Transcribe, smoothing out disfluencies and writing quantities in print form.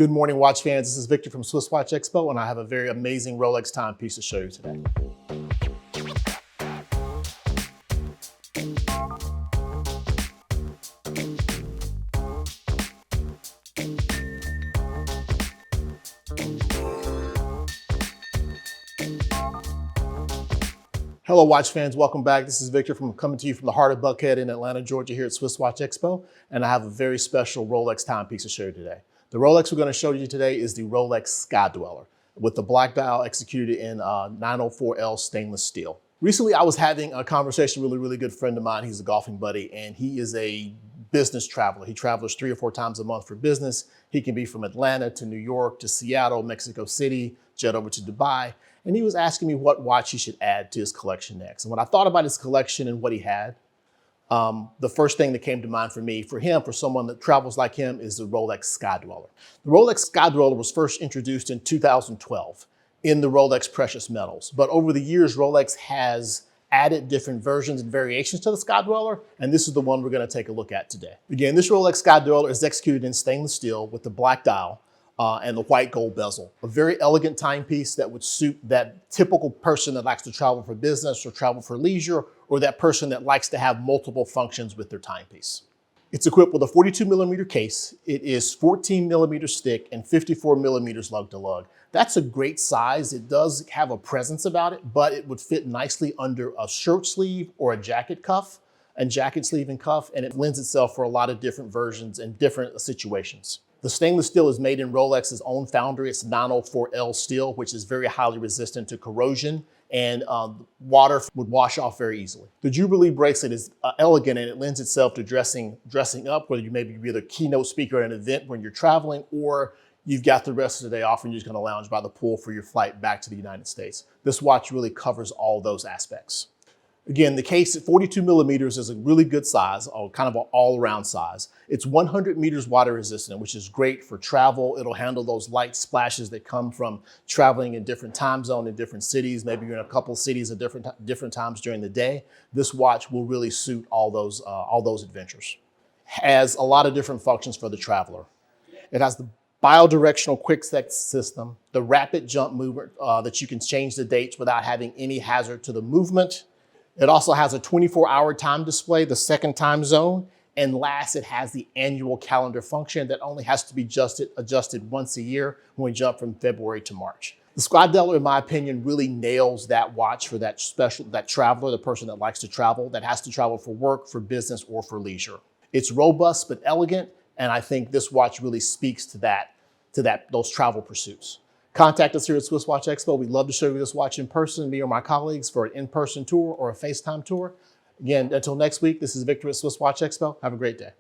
Good morning, watch fans. This is Victor from SwissWatchExpo, and I have a very amazing Rolex timepiece to show you today. Hello, watch fans. Welcome back. This is Victor coming to you from the heart of Buckhead in Atlanta, Georgia, here at SwissWatchExpo, and I have a very special Rolex timepiece to show you today. The Rolex we're going to show you today is the Rolex Sky-Dweller with the black dial executed in 904L stainless steel. Recently, I was having a conversation with a really good friend of mine. He's a golfing buddy, and he is a business traveler. He travels 3 or 4 times a month for business. He can be from Atlanta to New York to Seattle, Mexico City, jet over to Dubai. And he was asking me what watch he should add to his collection next. And when I thought about his collection and what he had, the first thing that came to mind for me, for someone that travels like him, is the Rolex Sky-Dweller. The Rolex Sky-Dweller was first introduced in 2012 in the Rolex Precious Metals. But over the years, Rolex has added different versions and variations to the Sky-Dweller, and this is the one we're going to take a look at today. Again, this Rolex Sky-Dweller is executed in stainless steel with the black dial and the white gold bezel. A very elegant timepiece that would suit that typical person that likes to travel for business or travel for leisure, or that person that likes to have multiple functions with their timepiece. It's equipped with a 42mm case. It is 14mm thick and 54mm lug to lug. That's a great size. It does have a presence about it, but it would fit nicely under a shirt sleeve or a jacket cuff, and jacket sleeve and cuff, and it lends itself for a lot of different versions and different situations. The stainless steel is made in Rolex's own foundry. It's 904L steel, which is very highly resistant to corrosion, and water would wash off very easily. The Jubilee bracelet is elegant, and it lends itself to dressing up, whether you maybe be the keynote speaker at an event when you're traveling, or you've got the rest of the day off and you're just gonna lounge by the pool for your flight back to the United States. This watch really covers all those aspects. Again, the case at 42mm is a really good size, or kind of an all-around size. It's 100 meters water resistant, which is great for travel. It'll handle those light splashes that come from traveling in different time zones in different cities. Maybe you're in a couple of cities at different times during the day. This watch will really suit all those adventures. Has a lot of different functions for the traveler. It has the bi-directional quick set system, the rapid jump movement that you can change the dates without having any hazard to the movement. It also has a 24-hour time display, the second time zone. And last, it has the annual calendar function that only has to be adjusted once a year when we jump from February to March. The Sky-Dweller, in my opinion, really nails that watch for that traveler, the person that likes to travel, that has to travel for work, for business, or for leisure. It's robust but elegant, and I think this watch really speaks to those travel pursuits. Contact us here at SwissWatchExpo. We'd love to show you this watch in person, me or my colleagues, for an in-person tour or a FaceTime tour. Again, until next week, this is Victor at SwissWatchExpo. Have a great day.